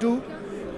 2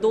2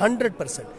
100%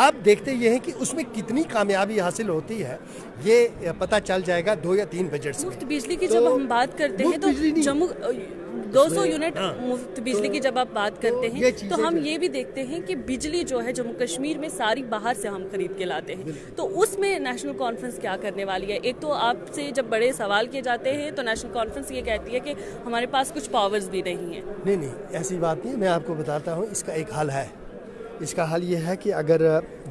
آپ دیکھتے یہ ہیں کہ اس میں کتنی کامیابی حاصل ہوتی ہے یہ پتہ چل جائے گا 2 یا 3 بجٹس میں. مفت بجلی کی جب ہم بات کرتے ہیں تو جموں 200 یونٹ مفت بجلی کی جب آپ بات کرتے ہیں تو ہم یہ بھی دیکھتے ہیں کہ بجلی جو ہے جموں کشمیر میں ساری باہر سے ہم خرید کے لاتے ہیں. تو اس میں نیشنل کانفرنس کیا کرنے والی ہے؟ ایک تو آپ سے جب بڑے سوال کیے جاتے ہیں تو نیشنل کانفرنس یہ کہتی ہے کہ ہمارے پاس کچھ پاورز بھی نہیں ہیں. نہیں ایسی بات نہیں. میں آپ کو بتاتا ہوں اس کا ایک حل ہے. اس کا حل یہ ہے کہ اگر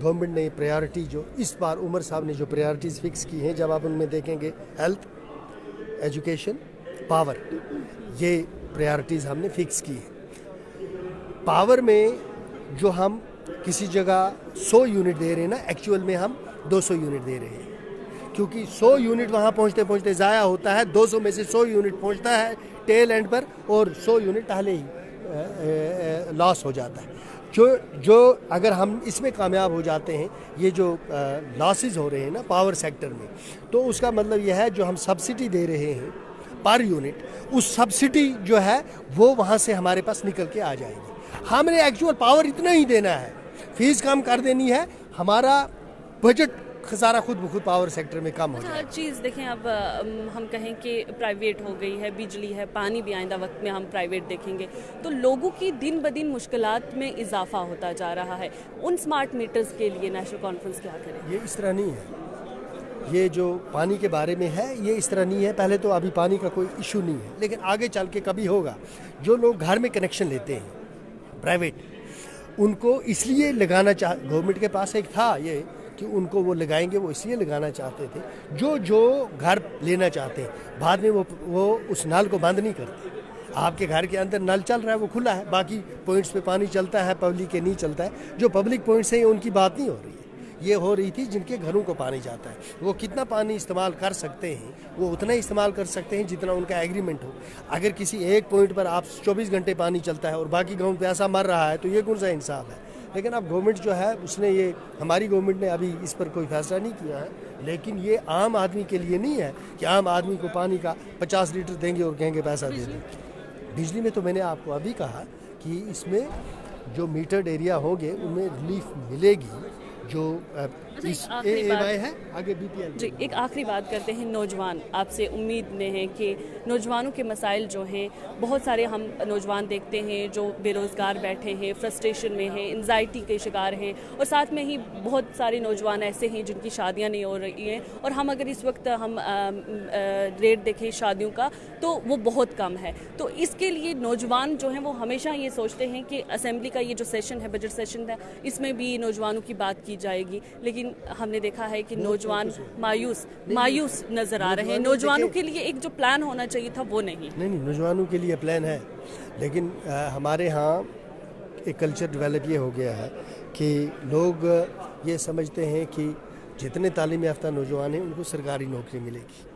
گورنمنٹ نے پریارٹی جو اس بار عمر صاحب نے جو پریارٹیز فکس کی ہیں, جب آپ ان میں دیکھیں گے ہیلتھ, ایجوکیشن, پاور, یہ پریارٹیز ہم نے فکس کی ہیں. پاور میں جو ہم کسی جگہ 100 یونٹ دے رہے ہیں نا, ایکچول میں ہم 200 یونٹ دے رہے ہیں, کیونکہ 100 یونٹ وہاں پہنچتے پہنچتے ضائع ہوتا ہے. 200 میں سے 100 یونٹ پہنچتا ہے ٹیل اینڈ پر, اور 100 یونٹ پہلے ہی لاس ہو جاتا ہے. جو اگر ہم اس میں کامیاب ہو جاتے ہیں, یہ جو لاسز ہو رہے ہیں نا پاور سیکٹر میں, تو اس کا مطلب یہ ہے جو ہم سبسڈی دے رہے ہیں پر یونٹ, اس سبسڈی جو ہے وہ وہاں سے ہمارے پاس نکل کے آ جائے گی. ہم نے ایکچول پاور اتنا ہی دینا ہے, فیس کم کر دینی ہے, ہمارا بجٹ خسارہ خود بخود پاور سیکٹر میں کم ہو جائے. ہر چیز دیکھیں, اب ہم کہیں کہ پرائیویٹ ہو گئی ہے, بجلی ہے, پانی بھی آئندہ وقت میں ہم پرائیویٹ دیکھیں گے, تو لوگوں کی دن بدن مشکلات میں اضافہ ہوتا جا رہا ہے. ان سمارٹ میٹرز کے لیے نیشنل کانفرنس کیا کرے؟ یہ اس طرح نہیں ہے. یہ جو پانی کے بارے میں ہے یہ اس طرح نہیں ہے. پہلے تو ابھی پانی کا کوئی ایشو نہیں ہے, لیکن آگے چل کے کبھی ہوگا. جو لوگ گھر میں کنیکشن لیتے ہیں پرائیویٹ, ان کو اس لیے لگانا گورنمنٹ کے پاس ایک تھا یہ کہ ان کو وہ لگائیں گے, وہ اس لیے لگانا چاہتے تھے جو گھر لینا چاہتے ہیں. بعد میں وہ اس نل کو بند نہیں کرتے. آپ کے گھر کے اندر نل چل رہا ہے, وہ کھلا ہے, باقی پوائنٹس پہ پانی چلتا ہے, پبلک کے نہیں چلتا ہے. جو پبلک پوائنٹس ہیں ان کی بات نہیں ہو رہی ہے, یہ ہو رہی تھی جن کے گھروں کو پانی جاتا ہے. وہ کتنا پانی استعمال کر سکتے ہیں, وہ اتنا ہی استعمال کر سکتے ہیں جتنا ان کا ایگریمنٹ ہو. اگر کسی ایک پوائنٹ پر آپ 24 گھنٹے پانی چلتا ہے اور باقی گاؤں پیاسا مر رہا ہے, تو یہ کون سا انصاف ہے؟ لیکن اب گورنمنٹ جو ہے اس نے یہ, ہماری گورنمنٹ نے ابھی اس پر کوئی فیصلہ نہیں کیا ہے, لیکن یہ عام آدمی کے لیے نہیں ہے کہ عام آدمی کو پانی کا 50 لیٹر دیں گے اور کہیں گے پیسہ دے دیں. بجلی میں تو میں نے آپ کو ابھی کہا کہ اس میں جو میٹرڈ ایریا ہوں گے ان میں ریلیف ملے گی. جو ہے آگے بی پی ایل. جی, ایک آخری بات کرتے ہیں. نوجوان آپ سے امید میں ہیں کہ نوجوانوں کے مسائل جو ہیں, بہت سارے ہم نوجوان دیکھتے ہیں جو بے روزگار بیٹھے ہیں, فرسٹریشن میں ہیں, انزائٹی کے شکار ہیں, اور ساتھ میں ہی بہت سارے نوجوان ایسے ہیں جن کی شادیاں نہیں ہو رہی ہیں. اور ہم اگر اس وقت ہم ریٹ دیکھیں شادیوں کا تو وہ بہت کم ہے. تو اس کے لیے نوجوان جو ہیں وہ ہمیشہ یہ سوچتے ہیں کہ اسمبلی کا یہ جو سیشن ہے, بجٹ سیشن ہے, اس میں بھی نوجوانوں کی بات کی جائے گی, لیکن ہم نے دیکھا ہے کہ نوجوان مایوس نظر آ رہے ہیں. نوجوانوں کے لیے ایک جو پلان ہونا چاہیے تھا وہ نہیں. نوجوانوں کے لیے پلان ہے, لیکن ہمارے ہاں ایک کلچر ڈیولپ یہ ہو گیا ہے کہ لوگ یہ سمجھتے ہیں کہ جتنے تعلیم یافتہ نوجوان ہیں ان کو سرکاری نوکری ملے گی.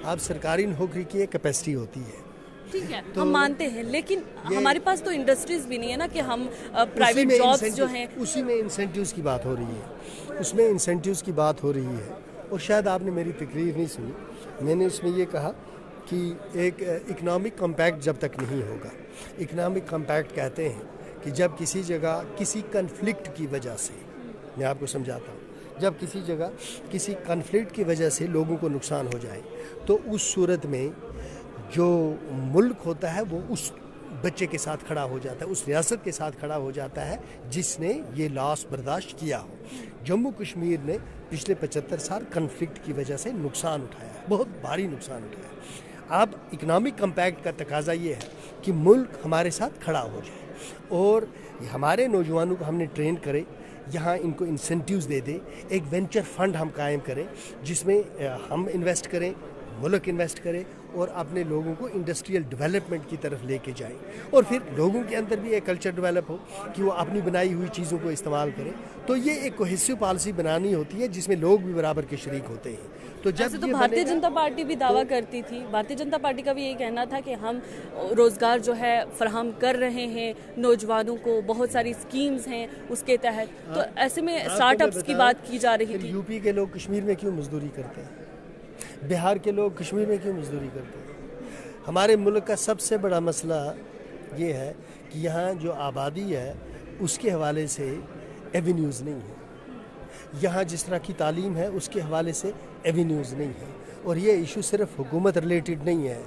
اب سرکاری نوکری کی ایک کیپیسٹی ہوتی ہے, ٹھیک ہے, ہم مانتے ہیں, لیکن ہمارے پاس تو انڈسٹریز بھی نہیں ہے نا کہ ہم پرائیویٹ جابز جو ہیں. اسی میں انسینٹیوز کی بات ہو رہی ہے, اس میں انسینٹیوز کی بات ہو رہی ہے. اور شاید آپ نے میری تقریر نہیں سنی, میں نے اس میں یہ کہا کہ ایک اکنامک کمپیکٹ جب تک نہیں ہوگا. اکنامک کمپیکٹ کہتے ہیں کہ جب کسی جگہ کسی کنفلکٹ کی وجہ سے, میں آپ کو سمجھاتا ہوں, جب کسی جگہ کسی کنفلکٹ کی وجہ سے لوگوں کو نقصان ہو جائے, تو اس صورت میں جو ملک ہوتا ہے وہ اس بچے کے ساتھ کھڑا ہو جاتا ہے, اس ریاست کے ساتھ کھڑا ہو جاتا ہے جس نے یہ لاس برداشت کیا ہو. جموں کشمیر نے پچھلے 75 سال کنفلکٹ کی وجہ سے نقصان اٹھایا ہے, بہت بھاری نقصان اٹھایا ہے. اب اکنامک کمپیکٹ کا تقاضا یہ ہے کہ ملک ہمارے ساتھ کھڑا ہو جائے اور ہمارے نوجوانوں کو ہم نے ٹرین کرے, یہاں ان کو انسینٹیوز دے دے. ایک وینچر فنڈ ہم قائم کریں جس میں ہم انویسٹ کریں, ملک انویسٹ کرے, اور اپنے لوگوں کو انڈسٹریل ڈیولپمنٹ کی طرف لے کے جائیں. اور پھر لوگوں کے اندر بھی ایک کلچر ڈیولپ ہو کہ وہ اپنی بنائی ہوئی چیزوں کو استعمال کریں. تو یہ ایک کوہیسو پالیسی بنانی ہوتی ہے جس میں لوگ بھی برابر کے شریک ہوتے ہیں. تو جب تو بھارتیہ جنتا پارٹی بھی دعویٰ کرتی تھی, بھارتیہ جنتا پارٹی کا بھی یہی کہنا تھا کہ ہم روزگار جو ہے فراہم کر رہے ہیں نوجوانوں کو, بہت ساری اسکیمز ہیں اس کے تحت. تو ایسے میں اسٹارٹ اپس کی بات کی جا رہی تھی. یو پی کے لوگ کشمیر میں کیوں مزدوری کرتے ہیں, بہار کے لوگ کشمیر میں کیوں مزدوری کرتے ہیں؟ ہمارے ملک کا سب سے بڑا مسئلہ یہ ہے کہ یہاں جو آبادی ہے اس کے حوالے سے ایونیوز نہیں ہیں. یہاں جس طرح کی تعلیم ہے اس کے حوالے سے ایونیوز نہیں ہیں، اور یہ ایشو صرف حکومت ریلیٹڈ نہیں ہے،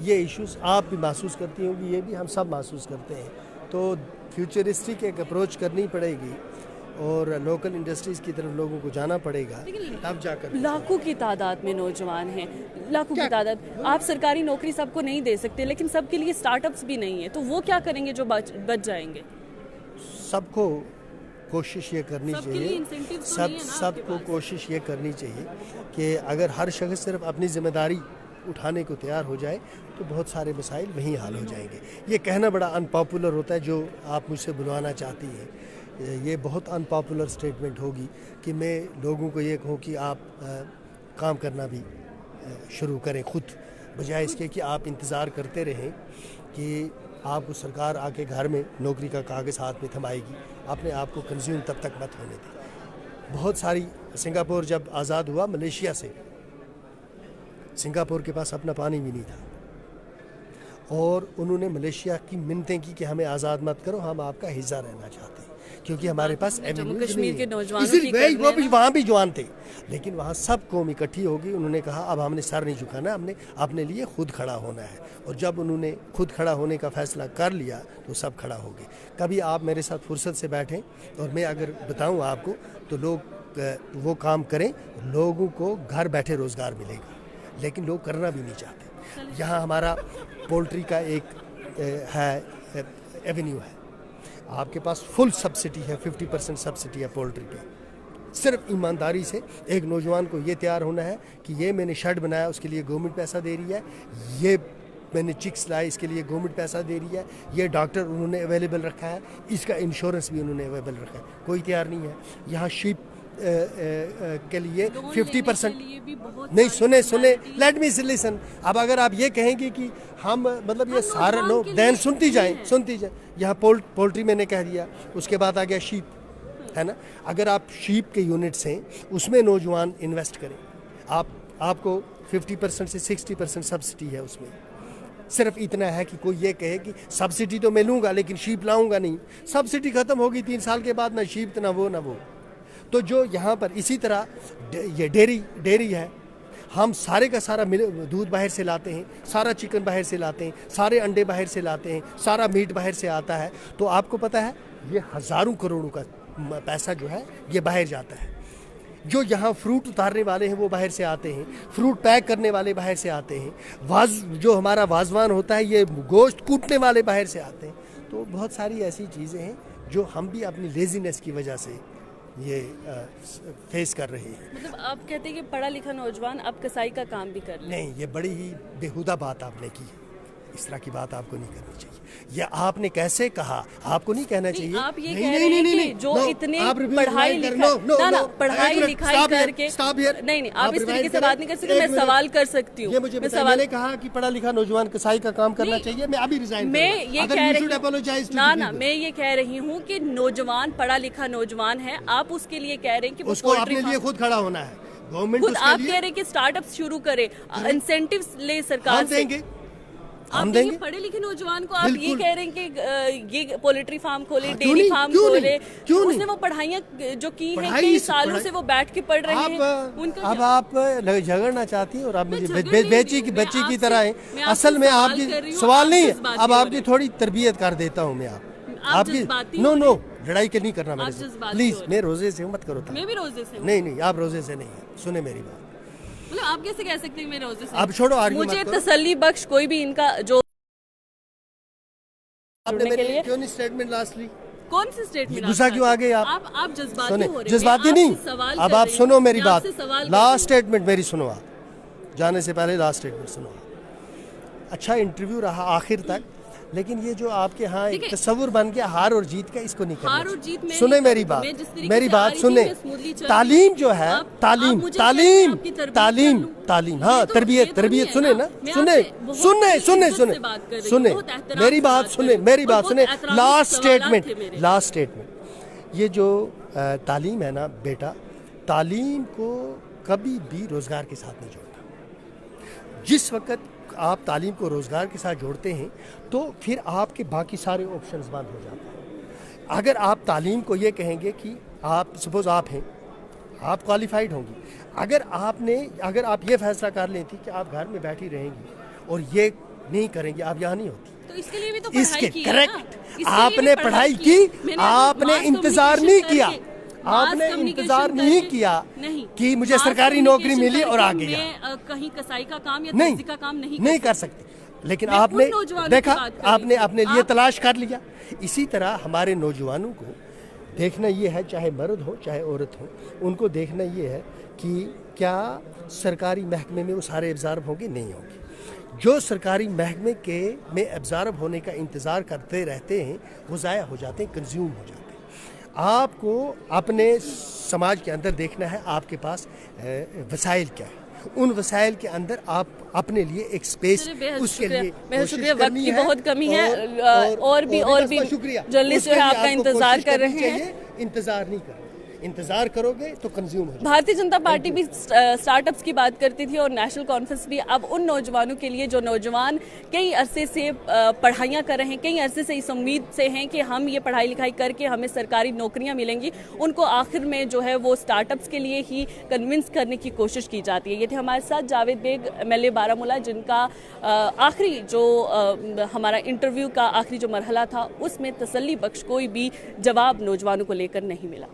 یہ ایشوز آپ بھی محسوس کرتی ہوں گی، یہ بھی ہم سب محسوس کرتے ہیں. تو فیوچرسٹک ایک اپروچ کرنی پڑے گی اور لوکل انڈسٹریز کی طرف لوگوں کو جانا پڑے گا، تب جا کر. لاکھوں کی تعداد میں نوجوان ہیں، لاکھوں کی تعداد. آپ سرکاری نوکری سب کو نہیں دے سکتے، لیکن سب کے لیے سٹارٹ اپس بھی نہیں ہیں، تو وہ کیا کریں گے جو بچ جائیں گے؟ سب کو کوشش یہ کرنی چاہیے، سب کو کوشش یہ کرنی چاہیے کہ اگر ہر شخص صرف اپنی ذمہ داری اٹھانے کو تیار ہو جائے تو بہت سارے مسائل وہیں حل ہو جائیں گے. یہ کہنا بڑا ان پاپولر ہوتا ہے جو آپ مجھ سے بلوانا چاہتی ہیں، یہ بہت ان پاپولر اسٹیٹمنٹ ہوگی کہ میں لوگوں کو یہ کہوں کہ آپ کام کرنا بھی شروع کریں خود، بجائے اس کے کہ آپ انتظار کرتے رہیں کہ آپ کو سرکار آ کے گھر میں نوکری کا کاغذ ہاتھ میں تھمائے گی. اپنے آپ کو کنزیوم تب تک مت ہونے دیں. بہت ساری سنگاپور جب آزاد ہوا ملیشیا سے، سنگاپور کے پاس اپنا پانی بھی نہیں تھا، اور انہوں نے ملیشیا کی منتیں کی کہ ہمیں آزاد مت کرو، ہم آپ کا حصہ رہنا چاہتے ہیں کیونکہ ہمارے پاس جموں کشمیر کے نوجوانوں کی وہ بھی وہاں بھی جوان تھے، لیکن وہاں سب قوم اکٹھی ہوگی. انہوں نے کہا اب ہم نے سر نہیں جھکانا، ہم نے اپنے لیے خود کھڑا ہونا ہے، اور جب انہوں نے خود کھڑا ہونے کا فیصلہ کر لیا تو سب کھڑا ہو گئے. کبھی آپ میرے ساتھ فرصت سے بیٹھیں اور میں اگر بتاؤں آپ کو تو لوگ وہ کام کریں، لوگوں کو گھر بیٹھے روزگار ملے گا، لیکن لوگ کرنا بھی نہیں چاہتے. یہاں ہمارا پولٹری کا ایک ہے ایونیو ہے، آپ کے پاس فل سبسڈی ہے، 50% سبسڈی ہے پولٹری پہ. صرف ایمانداری سے ایک نوجوان کو یہ تیار ہونا ہے کہ یہ میں نے شیڈ بنایا اس کے لیے گورنمنٹ پیسہ دے رہی ہے، یہ میں نے چکس لائے اس کے لیے گورنمنٹ پیسہ دے رہی ہے، یہ ڈاکٹر انہوں نے اویلیبل رکھا ہے، اس کا انشورنس بھی انہوں نے اویلیبل رکھا ہے. کوئی تیار نہیں ہے. یہاں شیپ کے لیے 50% نہیں. سنیں لیٹ می لسن. اب اگر آپ یہ کہیں گے کہ ہم مطلب یہ سارا نو دین سنتی جائیں. یہاں پولٹری میں نے کہہ دیا، اس کے بعد آ گیا شیپ، ہے نا. اگر آپ شیپ کے یونٹس ہیں اس میں نوجوان انویسٹ کریں، آپ کو 50% سے 60% سبسڈی ہے اس میں. صرف اتنا ہے کہ کوئی یہ کہے کہ سبسڈی تو میں لوں گا لیکن شیپ لاؤں گا نہیں. سبسڈی ختم ہوگی 3 سال کے بعد، نہ شیپ نہ وہ. تو جو یہاں پر اسی طرح یہ ڈیری ہے، ہم سارے کا سارا دودھ باہر سے لاتے ہیں، سارا چکن باہر سے لاتے ہیں، سارے انڈے باہر سے لاتے ہیں، سارا میٹ باہر سے آتا ہے. تو آپ کو پتہ ہے یہ ہزاروں کروڑوں کا پیسہ جو ہے یہ باہر جاتا ہے. جو یہاں فروٹ اتارنے والے ہیں وہ باہر سے آتے ہیں، فروٹ پیک کرنے والے باہر سے آتے ہیں، جو ہمارا واضوان ہوتا ہے یہ گوشت کوٹنے والے باہر سے آتے ہیں. تو بہت ساری ایسی چیزیں ہیں جو ہم بھی اپنی لیزینس کی وجہ سے یہ فیس کر رہے ہیں. مطلب آپ کہتے ہیں کہ پڑھا لکھا نوجوان اب کسائی کا کام بھی کر لیں؟ نہیں، یہ بڑی ہی بیہودہ بات آپ نے کی. اس طرح کی بات آپ کو نہیں کرنی چاہیے. یہ آپ نے کیسے کہا؟ آپ کو نہیں کہنا چاہیے. آپ یہ کہہ رہے ہیں کہ جو اتنے پڑھائی لکھائی کر کے نہیں آپ اس طریقے سے بات نہیں کر سکتے. میں سوال کر سکتی ہوں. یہ مجھے میں نے کہا کہ پڑھا لکھا نوجوان کسائی کا کام کرنا چاہیے. میں ابھی ریزائن میں یہ کہہ رہی ہوں کہ نوجوان پڑھا لکھا نوجوان ہے، آپ اس کے لیے کہہ رہے ہیں کہ اس کو اپنے لیے خود کھڑا ہونا ہے. گورنمنٹ آپ کہہ رہے ہیں کہ اسٹارٹ اپس شروع کرے، انسینٹیوز لے سرکار سے. ہم دیں گے. پڑھے لکھے نوجوان کو آپ یہ کہہ رہے ہیں کہ یہ پولٹری فارم کھولے، ڈیری فارم کھولے. اس نے وہ پڑھائیاں جو کی ہیں کئی سالوں سے وہ بیٹھ کے پڑھ رہے ہیں. اب آپ جھگڑنا چاہتی ہیں اور آپ مجھے بچی کی طرح ہیں. اصل میں آپ کی سوال نہیں ہے، اب آپ کی تھوڑی تربیت کر دیتا ہوں میں. آپ کی نو لڑائی کے نہیں کرنا میرے سے پلیز. میں روزے سے مت کرو. میں بھی روزے سے. نہیں آپ روزے سے نہیں ہیں. سنیں میری بات. مطلب آپ کیسے کہہ سکتے ہیں میں روزے سے؟ اب چھوڑو مجھے تسلی بخش کوئی بھی ان کا جو آپ نے میرے کیوں نہیں اسٹیٹمنٹ لاسٹ لی؟ کون سی اسٹیٹمنٹ؟ غصہ کیوں آ گئے آپ جذباتی ہو رہے ہیں. جذباتی نہیں. اب آپ سنو میری بات. لاسٹ اسٹیٹمنٹ میری سنو. آپ جانے سے پہلے لاسٹ اسٹیٹمنٹ سنو. اچھا انٹرویو رہا آخر تک، لیکن یہ جو آپ کے ہاں ایک تصور بن گیا ہار اور جیت کا، اس کو نہیں کرنا. سنیں میری بات سنیں. تعلیم جو ہے تعلیم ہاں تربیت سنیں نا. سنیں میری بات سنیں. لاسٹ اسٹیٹمنٹ یہ جو تعلیم ہے نا بیٹا، تعلیم کو کبھی بھی روزگار کے ساتھ نہیں جوڑنا. جس وقت آپ تعلیم کو روزگار کے ساتھ جوڑتے ہیں تو پھر آپ کے باقی سارے آپشنز بند ہو جاتے ہیں. اگر آپ تعلیم کو یہ کہیں گے کہ آپ سپوز آپ ہیں، آپ کوالیفائڈ ہوں گی. اگر آپ یہ فیصلہ کر لیتی کہ آپ گھر میں بیٹھی رہیں گی اور یہ نہیں کریں گی, آپ یہاں نہیں ہوتی. تو اس کے لیے بھی تو اس کے پڑھائی کی ہے نا. کریکٹ, آپ نے پڑھائی کی, آپ نے انتظار نہیں کیا, آپ نے انتظار نہیں کیا کہ مجھے سرکاری نوکری ملی اور آ گیا. میں کہیں کسائی کا کام یا درزی کا کام نہیں کر سکتے, لیکن آپ نے دیکھا, آپ نے اپنے لیے تلاش کر لیا. اسی طرح ہمارے نوجوانوں کو دیکھنا یہ ہے, چاہے مرد ہو چاہے عورت ہو, ان کو دیکھنا یہ ہے کہ کیا سرکاری محکمے میں وہ سارے ابزارب ہوں گے, نہیں ہوں گے. جو سرکاری محکمے میں ابزارب ہونے کا انتظار کرتے رہتے ہیں وہ ضائع ہو جاتے ہیں, کنزیوم ہو جاتے ہیں. آپ کو اپنے سماج کے اندر دیکھنا ہے آپ کے پاس وسائل کیا ہے, ان وسائل کے اندر آپ اپنے لیے ایک سپیس اس کے لیے شکریہ. وقت کی بہت کمی ہے, اور بھی جرنلسٹ جو ہے آپ کا انتظار کر رہے ہیں. انتظار نہیں کرنا, انتظار کرو گے تو کنزیوم ہو جائے. بھارتیہ جنتا پارٹی بھی سٹارٹ اپس کی بات کرتی تھی اور نیشنل کانفرنس بھی اب ان نوجوانوں کے لیے جو نوجوان کئی عرصے سے پڑھائیاں کر رہے ہیں, کئی عرصے سے اس امید سے ہیں کہ ہم یہ پڑھائی لکھائی کر کے ہمیں سرکاری نوکریاں ملیں گی, ان کو آخر میں جو ہے وہ سٹارٹ اپس کے لیے ہی کنونس کرنے کی کوشش کی جاتی ہے. یہ تھے ہمارے ساتھ جاوید بیگ, MLA بارہمولہ, جن کا آخری جو ہمارا انٹرویو کا آخری جو مرحلہ تھا اس میں تسلی بخش کوئی بھی جواب نوجوانوں کو لے کر نہیں ملا.